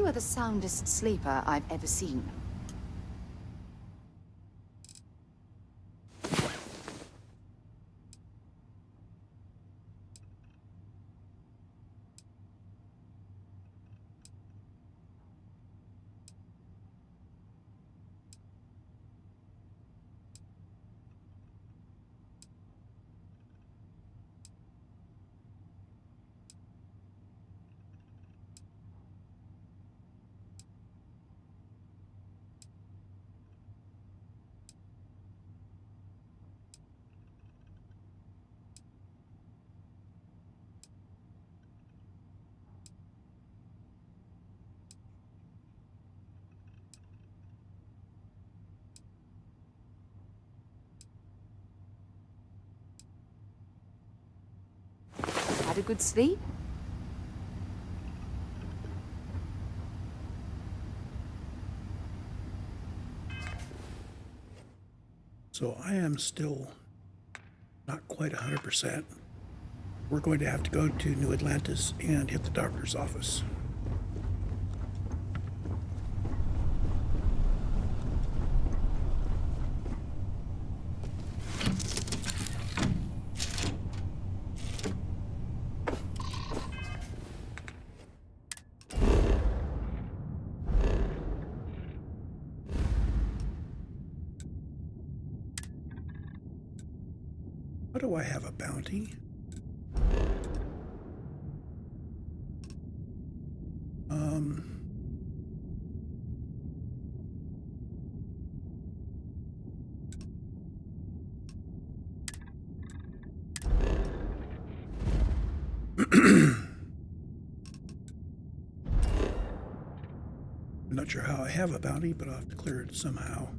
are the soundest sleeper I've ever seen. Had a good sleep? So I am still not quite 100%. We're going to have to go to New Atlantis and hit the doctor's office. How do I have a bounty? I'm not sure how I have a bounty, but I'll have to clear it somehow.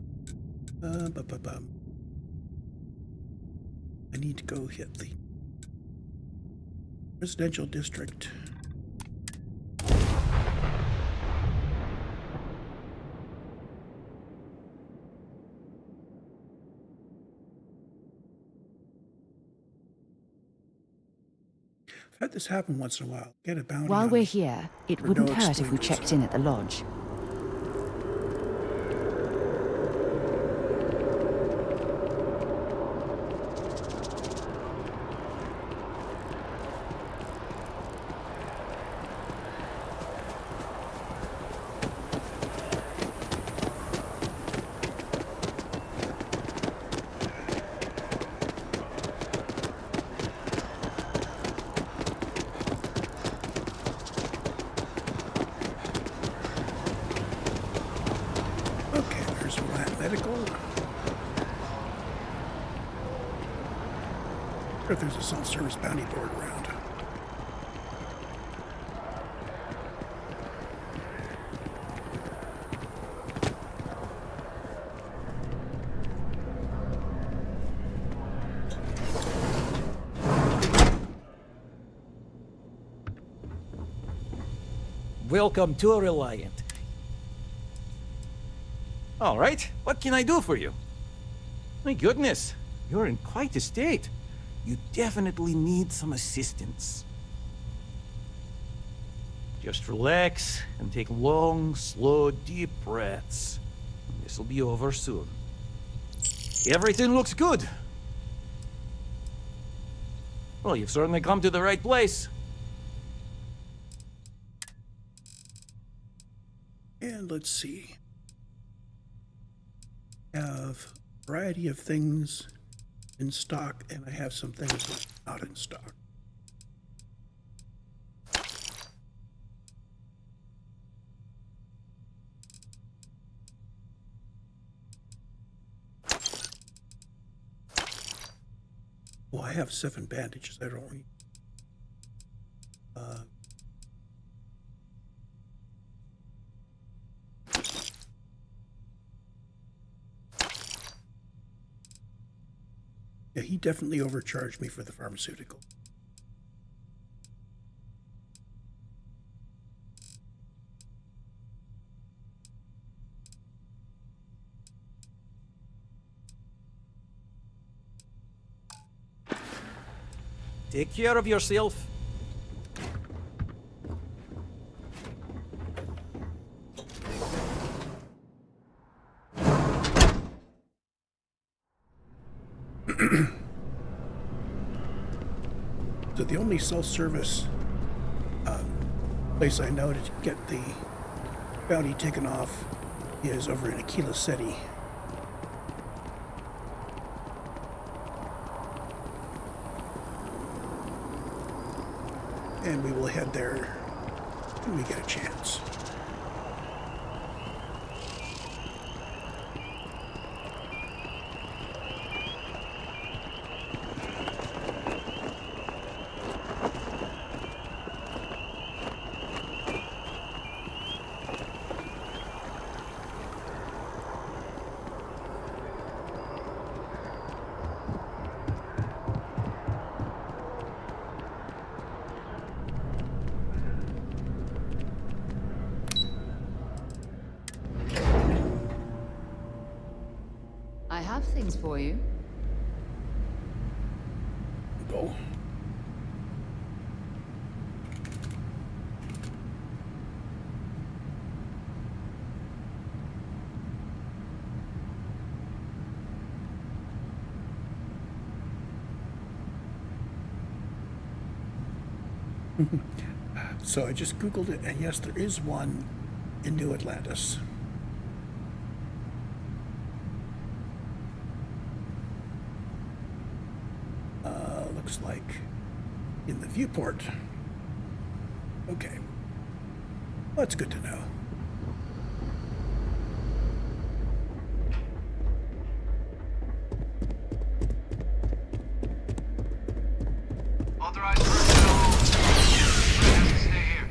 I need to go hit the residential district. I've had this happen once in a while. Get a bounty. While we're here, it wouldn't hurt if we exploders. checked in at the lodge. Okay, there's Rat Medical. Or if there's a self-service bounty board around. Welcome to a Reliant. All right, what can I do for you? My goodness, you're in quite a state. You definitely need some assistance. Just relax and take long, slow, deep breaths. This'll be over soon. Everything looks good. Well, you've certainly come to the right place. And let's see. I have a variety of things in stock, and I have some things not in stock. Well, I have 7 bandages. I don't need. Yeah, he definitely overcharged me for the pharmaceutical. Take care of yourself. the only self-service place I know to get the bounty taken off is over in Aquila City. And we will head there when we get a chance. I have things for you. Go. So I just Googled it, and yes, there is one in New Atlantis. Looks like in the viewport. Okay. Well, that's good to know. Authorized personnel. Has to stay here.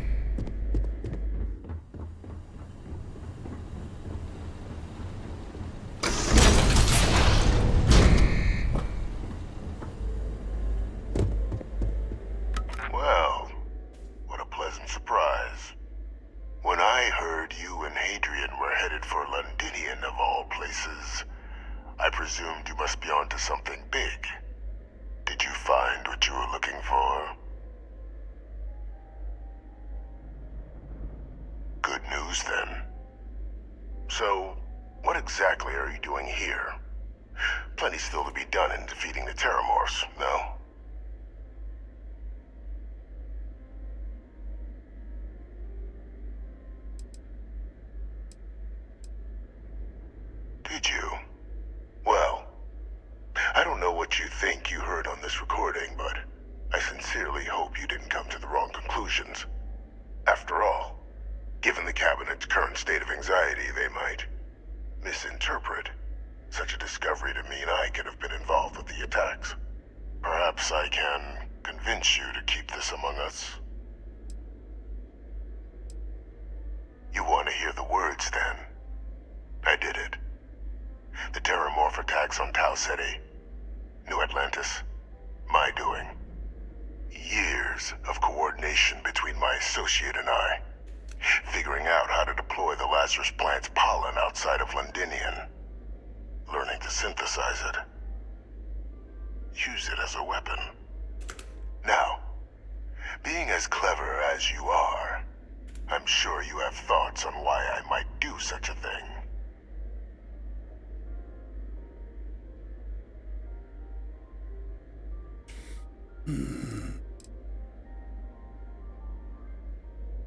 Well, what a pleasant surprise. When I heard you and Hadrian were headed for Londinian of all places, I presumed you must be onto something big. Did you find what you were looking for? Good news, then. So, what exactly are you doing here? Plenty still to be done in defeating the Terramorphs, no? Did you? Well, I don't know what you think you heard on this recording, but I sincerely hope you didn't come to the wrong conclusions. After all, given the Cabinet's current state of anxiety, they might misinterpret such a discovery to mean I could have been involved with the attacks. Perhaps I can convince you to keep this among us. You want to hear the words, then? I did it. The Terramorph attacks on Tau Ceti, New Atlantis, my doing. Years of coordination between my associate and I, figuring out how to deploy the Lazarus plant's pollen outside of Londinian, learning to synthesize it, use it as a weapon. Now, being as clever as you are, I'm sure you have thoughts on why I might do such a thing.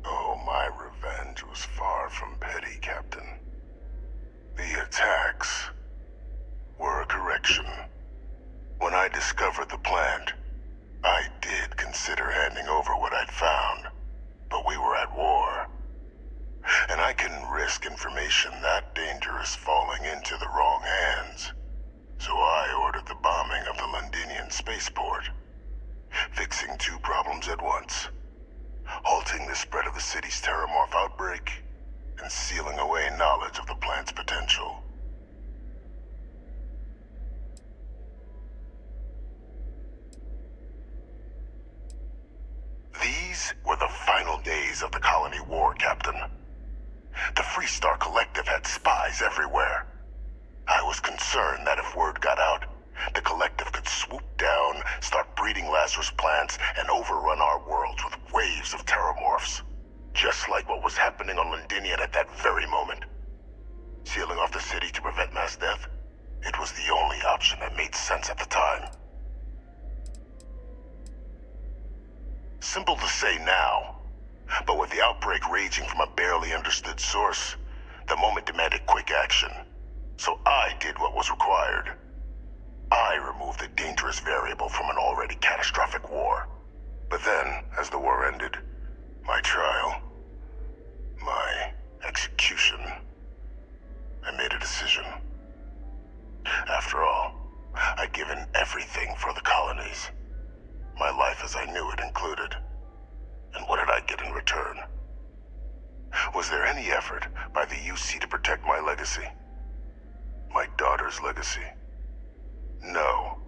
Oh, my revenge was far from petty, Captain. The attacks were a correction. When I discovered the plant, I did consider handing over what I'd found, but we were at war. And I couldn't risk information that dangerous falling into the wrong hands. So I ordered the bombing of the Londinian spaceport, fixing two problems at once. Halting the spread of the city's Terramorph outbreak, and sealing away knowledge of the plant's potential. These were the final days of the colony war, Captain. The Freestar Collective had spies everywhere. I was concerned that if word got out, the Collective could swoop down, start breeding Lazarus plants, and overrun our worlds with waves of Terramorphs. Just like what was happening on Londinian at that very moment. Sealing off the city to prevent mass death, it was the only option that made sense at the time. Simple to say now. But with the outbreak raging from a barely understood source, the moment demanded quick action. So I did what was required. I removed a dangerous variable from an already catastrophic war. But then, as the war ended, my trial, my execution, I made a decision. After all, I'd given everything for the colonies. My life as I knew it included. And what did I get in return? Was there any effort by the UC to protect my legacy? My daughter's legacy? No.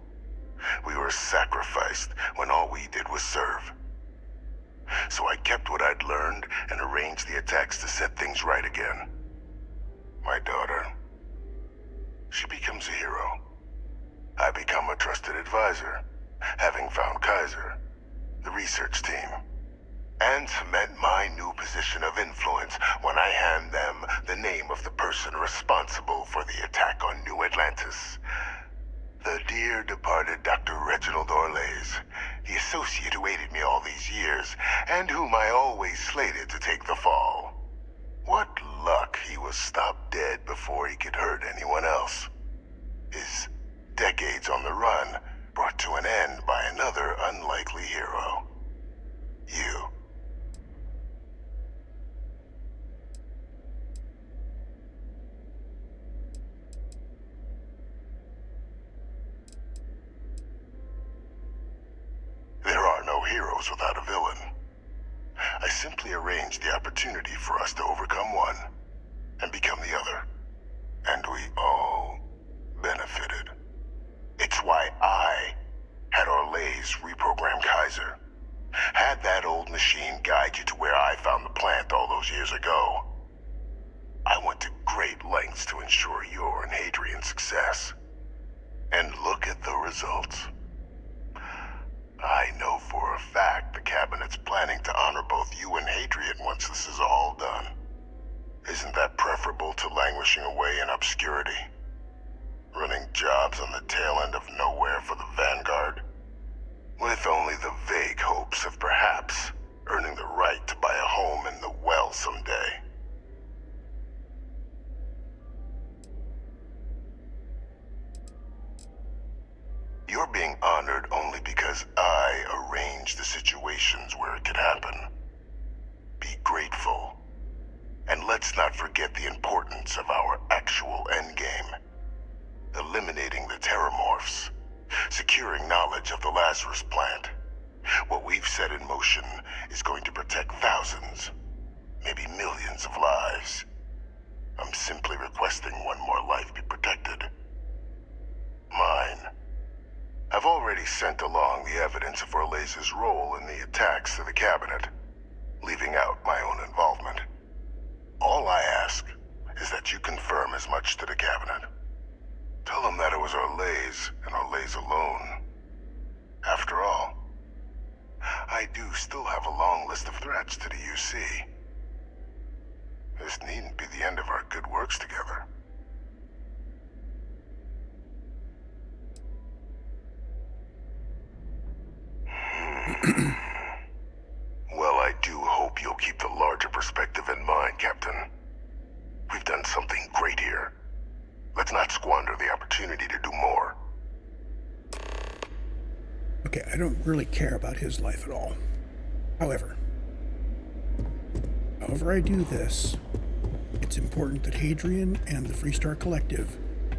We were sacrificed when all we did was serve. So I kept what I'd learned and arranged the attacks to set things right again. My daughter, she becomes a hero. I become a trusted advisor, having found Kaiser, the research team, and cement my new position of influence when I hand them the name of the person responsible for the attack on New Atlantis. The dear departed Dr. Reginald Orlays, the associate who aided me all these years, and whom I always slated to take the fall. What luck he was stopped dead before he could hurt anyone else. His decades on the run brought to an end by another unlikely hero. You. There are no heroes without a villain. I simply arranged the opportunity for us to overcome one and become the other. And we all benefited. It's why I had Orlays reprogram Kaiser. Had that old machine guide you to where I found the plant all those years ago. I went to great lengths to ensure your and Hadrian's success. And look at the results. I know for a fact the Cabinet's planning to honor both you and Hadrian once this is all done. Isn't that preferable to languishing away in obscurity? Running jobs on the tail end of nowhere for the Vanguard? With only the vague hopes of perhaps earning the right to buy a home in the well someday. You're being honored only because I arranged the situations where it could happen. Be grateful. And let's not forget the importance of our actual endgame. Eliminating the Terramorphs. Securing knowledge of the Lazarus plant. What we've set in motion is going to protect thousands, maybe millions of lives. I'm simply requesting one more life be protected. Mine. I've already sent along the evidence of Orlays' role in the attacks to the Cabinet, leaving out my own involvement. All I ask is that you confirm as much to the Cabinet. Tell them that it was Orlays and Orlays alone. After all, I do still have a long list of threats to the UC. This needn't be the end of our good works together. Well, I do hope you'll keep the larger perspective in mind, Captain. We've done something great here. Let's not squander the opportunity to do more. Okay, I don't really care about his life at all. However I do this, it's important that Hadrian and the Freestar Collective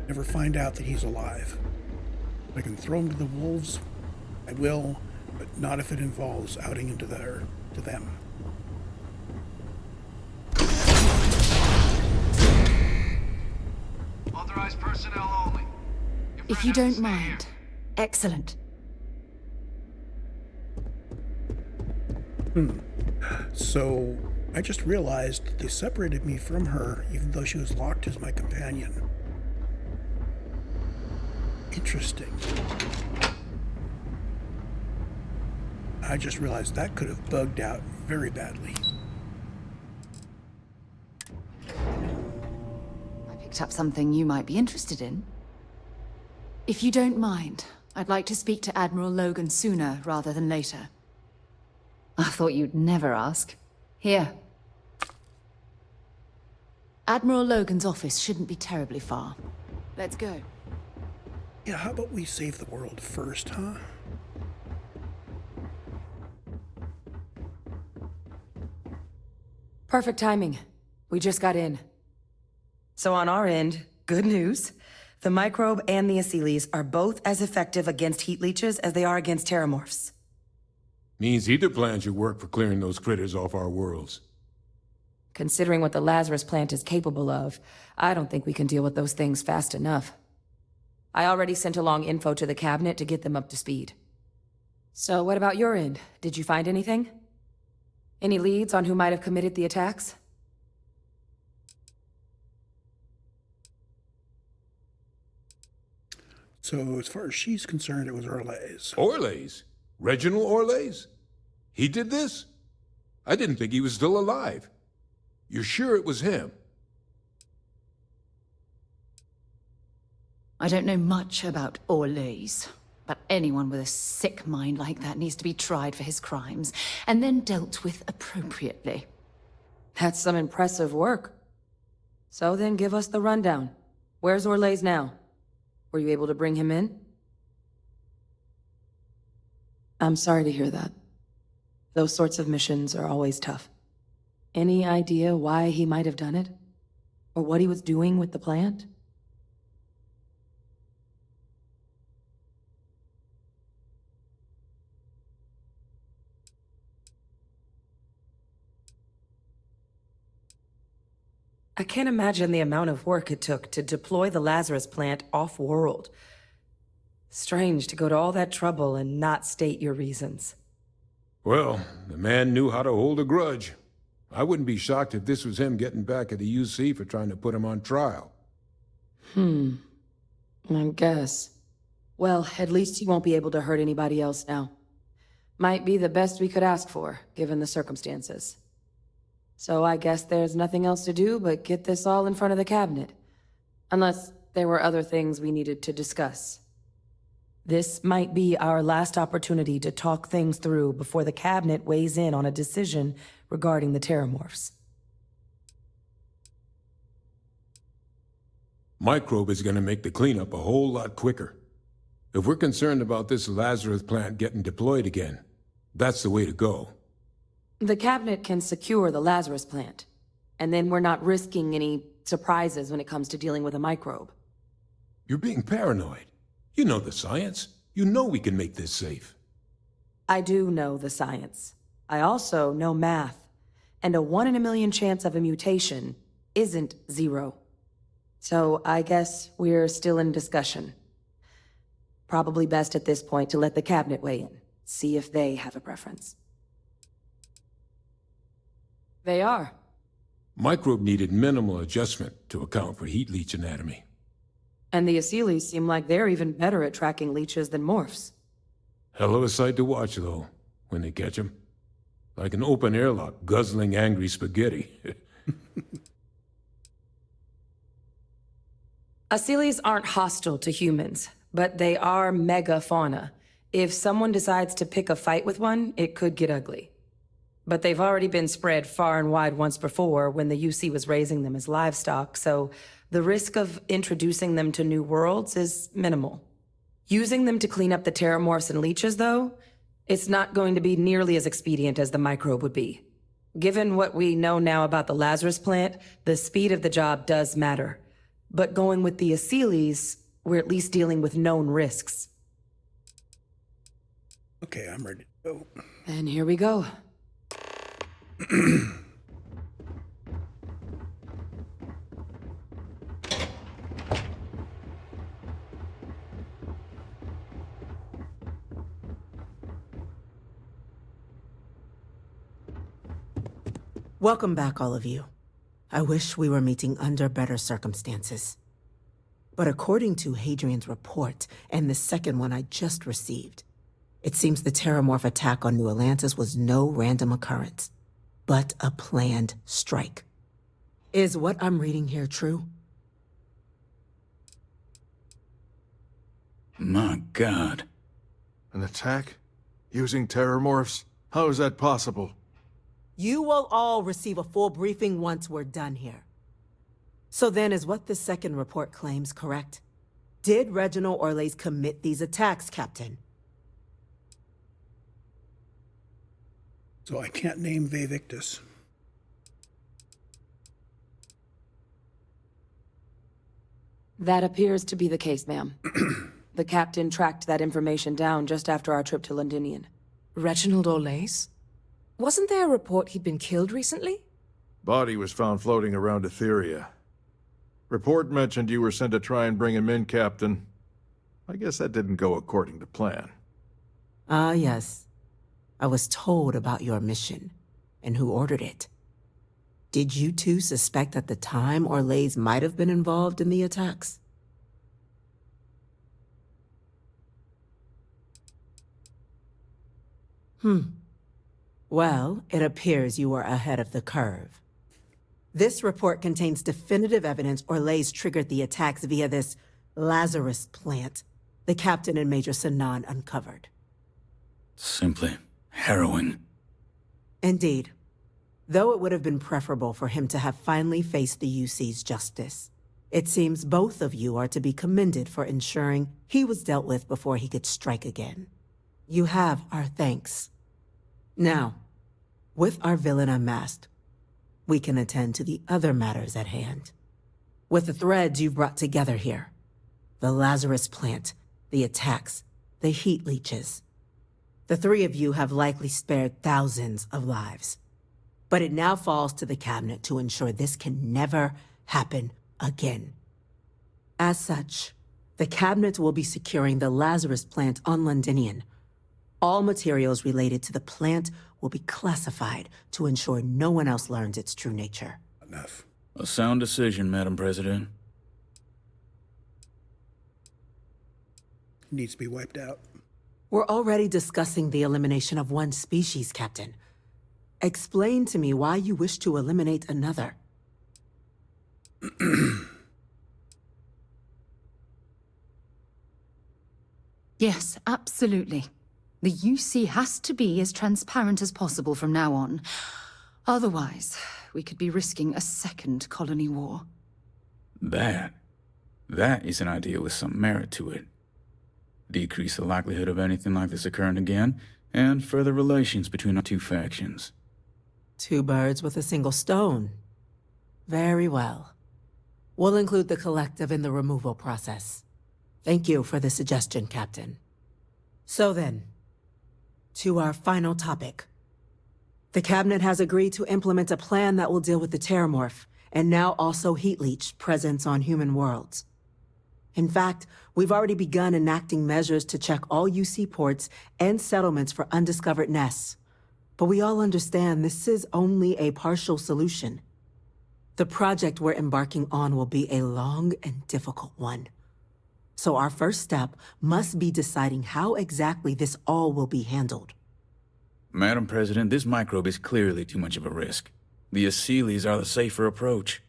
never find out that he's alive. If I can throw him to the wolves, I will, but not if it involves outing him to them. Authorized personnel only. If you don't mind. Excellent. So, I just realized that they separated me from her, even though she was locked as my companion. Interesting. I just realized that could have bugged out very badly. I picked up something you might be interested in. If you don't mind, I'd like to speak to Admiral Logan sooner rather than later. thought you'd never ask. Here. Admiral Logan's office shouldn't be terribly far. Let's go. Yeah, how about we save the world first, huh? Perfect timing. We just got in. So on our end, good news. The microbe and the Asylees are both as effective against heat leeches as they are against terramorphs. Means either plan should work for clearing those critters off our worlds. Considering what the Lazarus plant is capable of, I don't think we can deal with those things fast enough. I already sent along info to the cabinet to get them up to speed. So what about your end? Did you find anything? Any leads on who might have committed the attacks? So as far as she's concerned, it was Orlais. Orlais? Reginald Orlais? He did this? I didn't think he was still alive. You're sure it was him? I don't know much about Orlais, but anyone with a sick mind like that needs to be tried for his crimes, and then dealt with appropriately. That's some impressive work. So then give us the rundown. Where's Orlais now? Were you able to bring him in? I'm sorry to hear that. Those sorts of missions are always tough. Any idea why he might have done it? Or what he was doing with the plant? I can't imagine the amount of work it took to deploy the Lazarus plant off-world. Strange to go to all that trouble and not state your reasons. Well, the man knew how to hold a grudge. I wouldn't be shocked if this was him getting back at the UC for trying to put him on trial. I guess. Well, at least he won't be able to hurt anybody else now. Might be the best we could ask for, given the circumstances. So I guess there's nothing else to do but get this all in front of the cabinet. Unless there were other things we needed to discuss. This might be our last opportunity to talk things through before the cabinet weighs in on a decision regarding the terramorphs. Microbe is going to make the cleanup a whole lot quicker. If we're concerned about this Lazarus plant getting deployed again, that's the way to go. The cabinet can secure the Lazarus plant, and then we're not risking any surprises when it comes to dealing with a microbe. You're being paranoid. You know the science. You know we can make this safe. I do know the science. I also know math, and a 1 in a million chance of a mutation isn't 0. So I guess we're still in discussion. Probably best at this point to let the cabinet weigh in, see if they have a preference. They are. Microbe needed minimal adjustment to account for heat leech anatomy. And the Asylees seem like they're even better at tracking leeches than morphs. Hell of a sight to watch, though, when they catch 'em. Like an open airlock guzzling angry spaghetti. Asylees aren't hostile to humans, but they are megafauna. If someone decides to pick a fight with one, it could get ugly. But they've already been spread far and wide once before when the UC was raising them as livestock, so the risk of introducing them to new worlds is minimal. Using them to clean up the terramorphs and leeches, though, it's not going to be nearly as expedient as the microbe would be. Given what we know now about the Lazarus plant, the speed of the job does matter. But going with the Asylees, we're at least dealing with known risks. Okay, I'm ready to go. And here we go. Welcome back, all of you. I wish we were meeting under better circumstances. But according to Hadrian's report, and the second one I just received, it seems the terramorph attack on New Atlantis was no random occurrence, but a planned strike. Is what I'm reading here true? My God. An attack? Using terramorphs? How is that possible? You will all receive a full briefing once we're done here. So then, is what the second report claims correct? Did Reginald Orlais commit these attacks, Captain? So I can't name Vae Victis. That appears to be the case, ma'am. The captain tracked that information down just after our trip to Londinian. Reginald Orlais? Wasn't there a report he'd been killed recently? Body was found floating around Etheria. Report mentioned you were sent to try and bring him in, Captain. I guess that didn't go according to plan. Ah, yes. I was told about your mission, and who ordered it. Did you two suspect at the time Orlais might have been involved in the attacks? Well, it appears you were ahead of the curve. This report contains definitive evidence Orlais triggered the attacks via this Lazarus plant the Captain and Major Sinan uncovered. Simply harrowing. Indeed. Though it would have been preferable for him to have finally faced the UC's justice, it seems both of you are to be commended for ensuring he was dealt with before he could strike again. You have our thanks. Now, with our villain unmasked, we can attend to the other matters at hand. With the threads you've brought together here, the Lazarus plant, the attacks, the heat leeches, the three of you have likely spared thousands of lives. But it now falls to the Cabinet to ensure this can never happen again. As such, the Cabinet will be securing the Lazarus plant on Londinian. All materials related to the plant will be classified to ensure no one else learns its true nature. Enough. A sound decision, Madam President. Needs to be wiped out. We're already discussing the elimination of one species, Captain. Explain to me why you wish to eliminate another. Yes, absolutely. The UC has to be as transparent as possible from now on. Otherwise, we could be risking a second colony war. That is an idea with some merit to it. Decrease the likelihood of anything like this occurring again, and further relations between our two factions. Two birds with a single stone. Very well. We'll include the collective in the removal process. Thank you for the suggestion, Captain. So then, to our final topic. The Cabinet has agreed to implement a plan that will deal with the Terramorph, and now also Heat Leech presence on human worlds. In fact, we've already begun enacting measures to check all UC ports and settlements for undiscovered nests. But we all understand this is only a partial solution. The project we're embarking on will be a long and difficult one. So our first step must be deciding how exactly this all will be handled. Madam President, this microbe is clearly too much of a risk. The Aseles are the safer approach.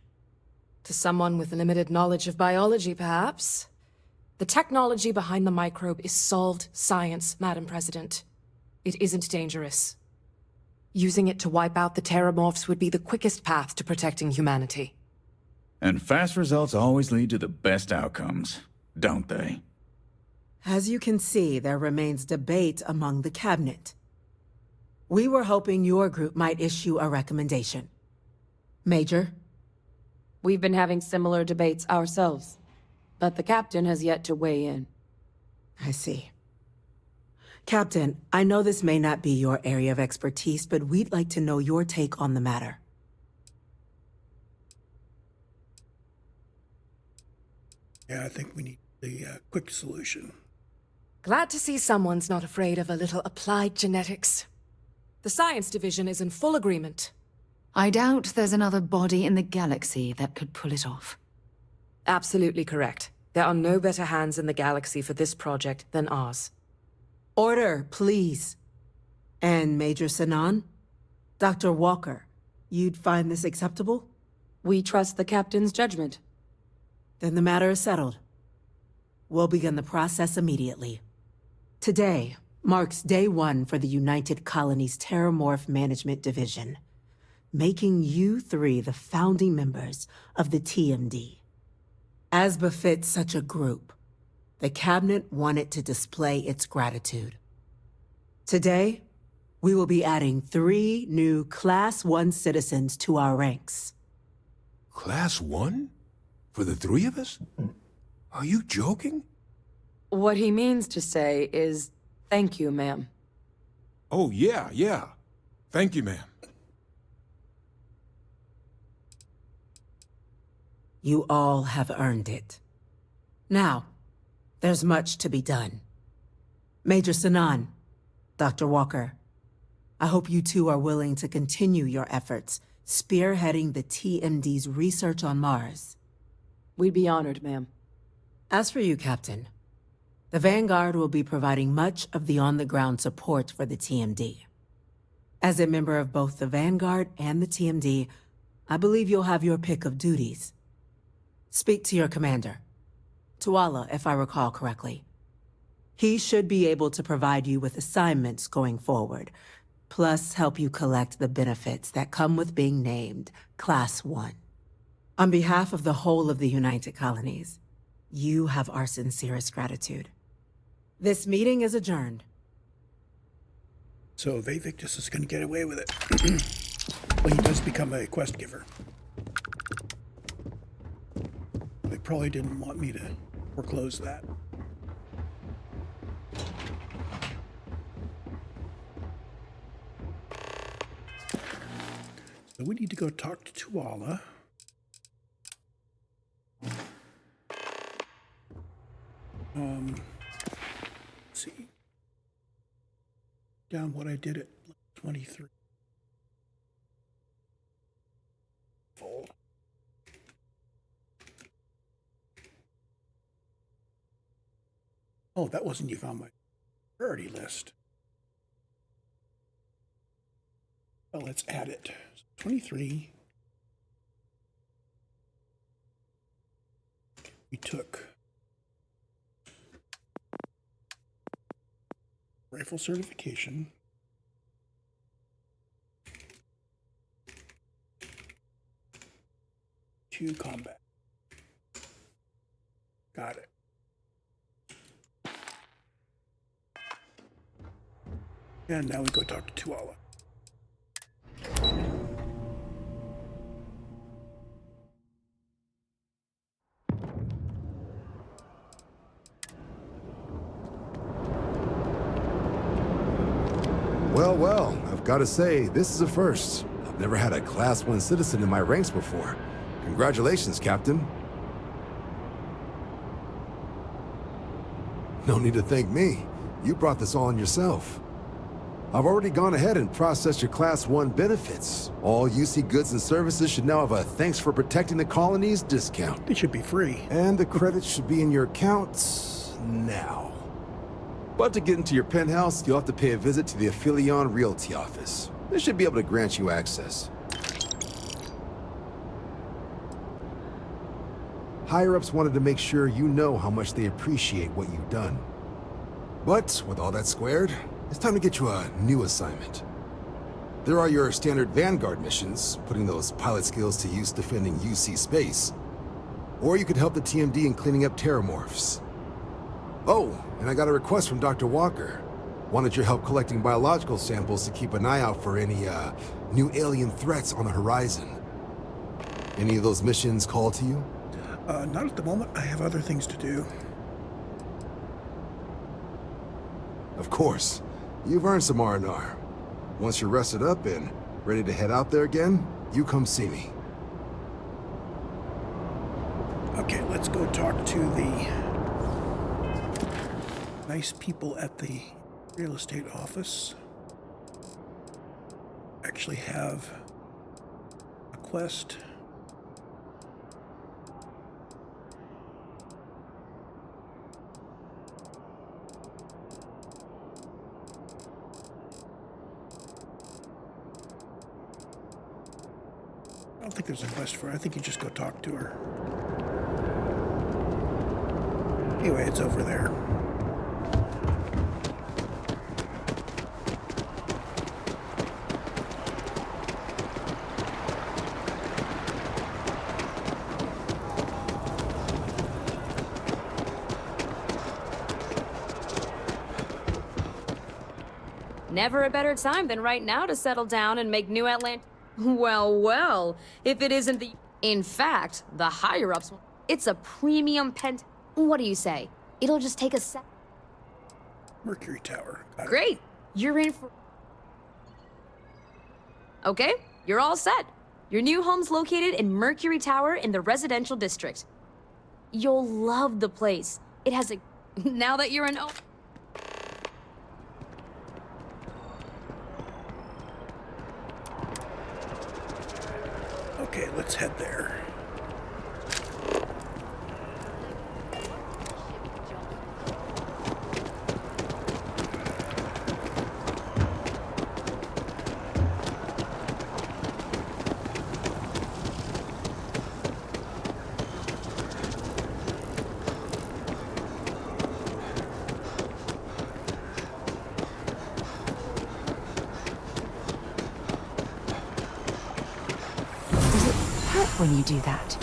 To someone with limited knowledge of biology, perhaps. The technology behind the microbe is solved science, Madam President. It isn't dangerous. Using it to wipe out the Terramorphs would be the quickest path to protecting humanity. And fast results always lead to the best outcomes, don't they? As you can see, there remains debate among the Cabinet. We were hoping your group might issue a recommendation. Major? We've been having similar debates ourselves, but the Captain has yet to weigh in. I see. Captain, I know this may not be your area of expertise, but we'd like to know your take on the matter. Yeah, I think we need the quick solution. Glad to see someone's not afraid of a little applied genetics. The science division is in full agreement. I doubt there's another body in the galaxy that could pull it off. Absolutely correct. There are no better hands in the galaxy for this project than ours. Order, please. And Major Sinan? Dr. Walker, you'd find this acceptable? We trust the Captain's judgment. Then the matter is settled. We'll begin the process immediately. Today, marks day one for the United Colonies Terramorph Management Division, making you three the founding members of the TMD. As befits such a group, the Cabinet wanted to display its gratitude. Today, we will be adding 3 new Class 1 citizens to our ranks. Class 1? For the 3 of us? Are you joking? What he means to say is, thank you, ma'am. Oh, yeah. Thank you, ma'am. You all have earned it. Now, there's much to be done. Major Sanan, Dr. Walker, I hope you two are willing to continue your efforts spearheading the TMD's research on Mars. We'd be honored, ma'am. As for you, Captain, the Vanguard will be providing much of the on-the-ground support for the TMD. As a member of both the Vanguard and the TMD, I believe you'll have your pick of duties. Speak to your commander, Tuala, if I recall correctly. He should be able to provide you with assignments going forward, plus help you collect the benefits that come with being named Class 1. On behalf of the whole of the United Colonies, you have our sincerest gratitude. This meeting is adjourned. So Vae Victis is going to get away with it. Well, he does become a quest giver. They probably didn't want me to foreclose that. So we need to go talk to Tuala. Let's see. Down what I did at 23. Fold. Oh, that wasn't you found my priority list. Well, let's add it. 23. We took rifle certification. To combat. Got it. And now we go talk to Tuala. Well, I've got to say, this is a first. I've never had a Class 1 citizen in my ranks before. Congratulations, Captain. No need to thank me. You brought this all on yourself. I've already gone ahead and processed your Class 1 benefits. All UC goods and services should now have a thanks for protecting the colonies discount. They should be free. And the credits should be in your accounts now. But to get into your penthouse, you'll have to pay a visit to the Aphelion Realty office. They should be able to grant you access. Higher-ups wanted to make sure you know how much they appreciate what you've done. But with all that squared, it's time to get you a new assignment. There are your standard Vanguard missions, putting those pilot skills to use defending UC space. Or you could help the TMD in cleaning up terramorphs. Oh, and I got a request from Dr. Walker. Wanted your help collecting biological samples to keep an eye out for any, new alien threats on the horizon. Any of those missions call to you? Not at the moment. I have other things to do. Of course. You've earned some R&R. Once you're rested up and ready to head out there again, you come see me. Okay, let's go talk to the nice people at the real estate office. Actually have a quest. I don't think there's a quest for her. I think you just go talk to her. Anyway, it's over there. Never a better time than right now to settle down and make New Atlant. Well, well, if it isn't the... In fact, the higher-ups... It's a premium pent... What do you say? It'll just take a sec... Mercury Tower. Got it. Great! You're in for... Okay, you're all set. Your new home's located in Mercury Tower in the residential district. You'll love the place. It has a... Now that you're an... Okay, let's head there. When you do that.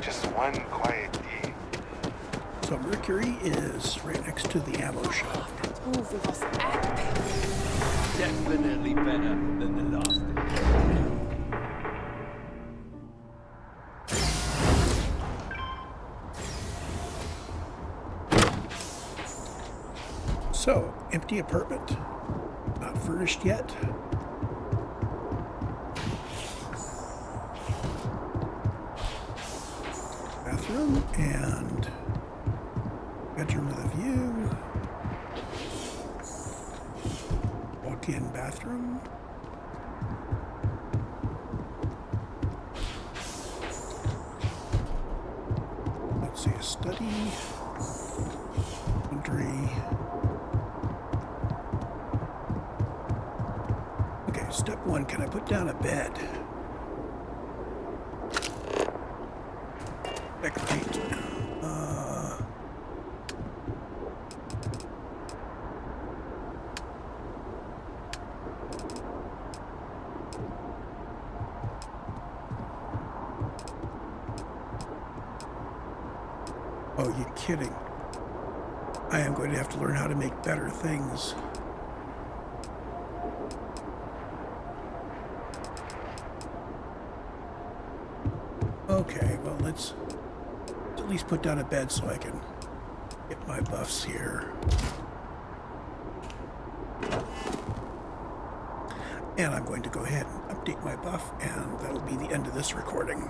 Just one quiet day. So Mercury is right next to the ammo shop. Definitely better than the last. So, empty apartment. Not furnished yet. Bathroom and bedroom with a view. Walk-in bathroom. Let's see, a study. Laundry. Okay, step one, can I put down a bed? Decorate. Oh, you're kidding. I am going to have to learn how to make better things. Okay, well, let's at least put down a bed so I can get my buffs here. And I'm going to go ahead and update my buff, and that'll be the end of this recording.